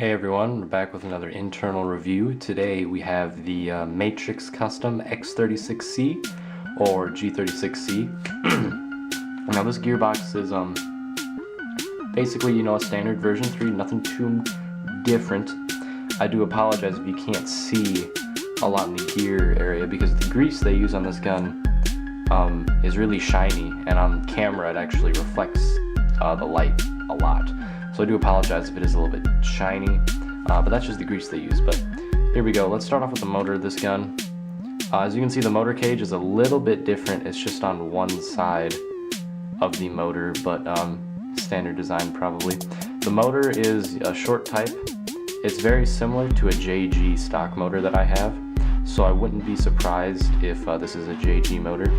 Hey everyone, we're back with another internal review. Today we have the Matrix Custom X36c or G36c. Now this gearbox is basically, a standard version 3, nothing too different. I do apologize if you can't see a lot in the gear area because the grease they use on this gun is really shiny, and on camera it actually reflects the light a lot. So I do apologize if it is a little bit shiny, but that's just the grease they use. But here we go. Let's start off with the motor of this gun. As you can see, the motor cage is a little bit different. It's just on one side of the motor, but standard design probably. The motor is a short type. It's very similar to a JG stock motor that I have, so I wouldn't be surprised if this is a JG motor.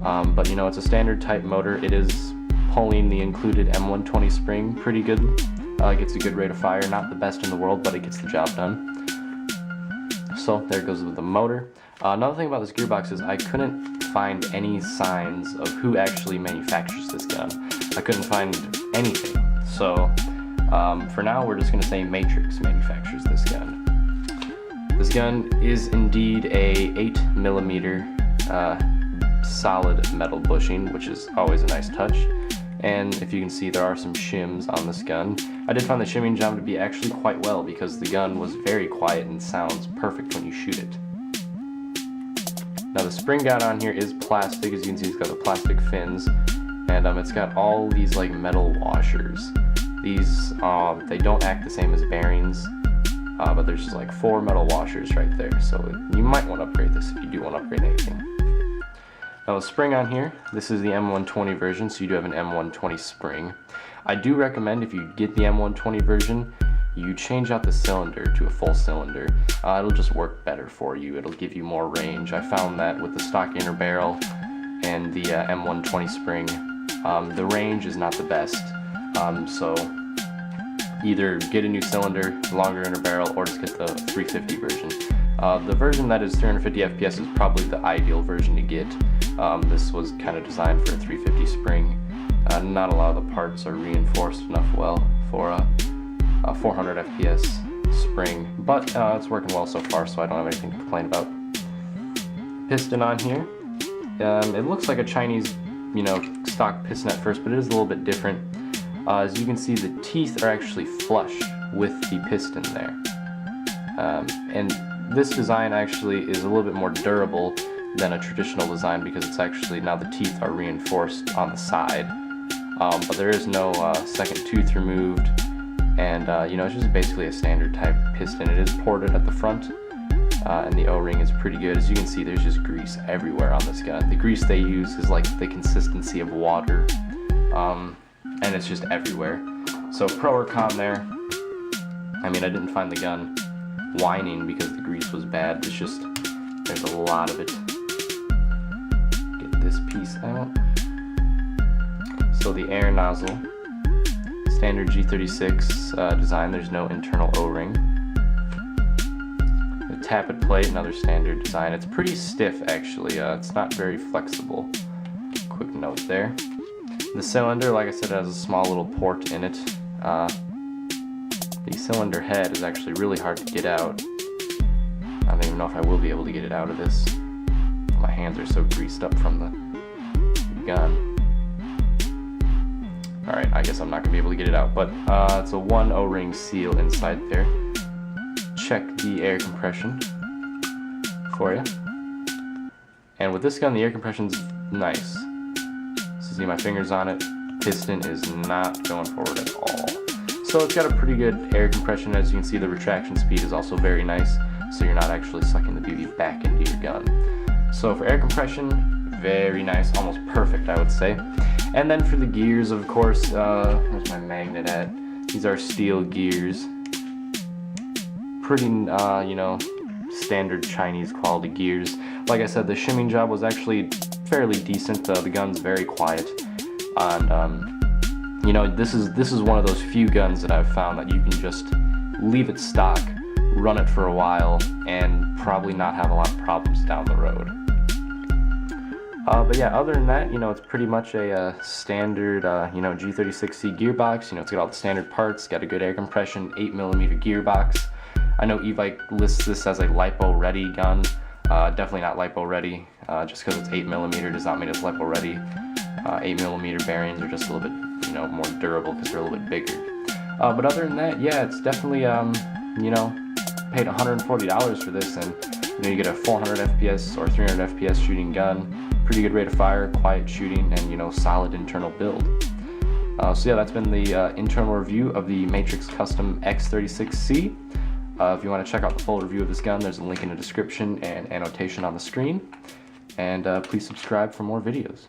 But it's a standard type motor. It is pulling the included M120 spring pretty good. Gets a good rate of fire, not the best in the world, but it gets the job done. So there goes with the motor. Another thing about this gearbox is I couldn't find any signs of who actually manufactures this gun. I couldn't find anything. So for now we're just going to say Matrix manufactures this gun. This gun is indeed a 8mm solid metal bushing, which is always a nice touch. And if you can see, there are some shims on this gun. I did find the shimming job to be actually quite well because the gun was very quiet and sounds perfect when you shoot it. Now the spring guide on here is plastic. As you can see, it's got the plastic fins, and it's got all these like metal washers. These they don't act the same as bearings, but there's just like 4 metal washers right there. So you might want to upgrade this if you do want to upgrade anything. Now the spring on here, this is the M120 version, so you do have an M120 spring. I do recommend if you get the M120 version, you change out the cylinder to a full cylinder. It'll just work better for you. It'll give you more range. I found that with the stock inner barrel and the M120 spring, the range is not the best. So either get a new cylinder, longer inner barrel, or just get the 350 version. The version that is 350 FPS is probably the ideal version to get. This was kind of designed for a 350 spring. Not a lot of the parts are reinforced enough well for a 400 FPS spring, but it's working well so far, so I don't have anything to complain about. Piston on here. It looks like a Chinese, stock piston at first, but it is a little bit different. As you can see, the teeth are actually flush with the piston there. And this design actually is a little bit more durable than a traditional design because it's actually, now the teeth are reinforced on the side, but there is no second tooth removed, and it's just basically a standard type piston. It is ported at the front, and the O-ring is pretty good. As you can see, there's just grease everywhere on this gun. The grease they use is like the consistency of water, and it's just everywhere. So pro or con there, I didn't find the gun whining because the grease was bad. It's just, there's a lot of it. Get this piece out. So the air nozzle, standard G36 design, there's no internal O-ring. The tappet plate, another standard design. It's pretty stiff actually, it's not very flexible. Quick note there. The cylinder, like I said, has a small little port in it. The cylinder head is actually really hard to get out. I don't even know if I will be able to get it out of this. My hands are so greased up from the gun. Alright, I guess I'm not going to be able to get it out, but it's a 1 O-ring seal inside there. Check the air compression for you. And with this gun, the air compression's nice. So see my fingers on it, piston is not going forward at all. So it's got a pretty good air compression. As you can see, the retraction speed is also very nice, so you're not actually sucking the BB back into your gun. So for air compression, very nice, almost perfect I would say. And then for the gears, of course, where's my magnet at? These are steel gears. Pretty, standard Chinese quality gears. Like I said, the shimming job was actually fairly decent. The gun's very quiet. And, this is one of those few guns that I've found that you can just leave it stock, run it for a while, and probably not have a lot of problems down the road. But yeah, other than that, it's pretty much a standard, G36c gearbox. It's got all the standard parts, got a good air compression, 8mm gearbox. I know e-bike lists this as a LiPo ready gun. Definitely not LiPo ready. Just because it's 8mm does not mean it's LiPo ready. 8mm bearings are just a little bit, more durable because they're a little bit bigger. But other than that, yeah, it's definitely, paid $140 for this, and you get a 400 FPS or 300 FPS shooting gun. Pretty good rate of fire, quiet shooting, and solid internal build. So yeah, that's been the internal review of the Matrix Custom X36c. If you want to check out the full review of this gun, there's a link in the description and annotation on the screen. And please subscribe for more videos.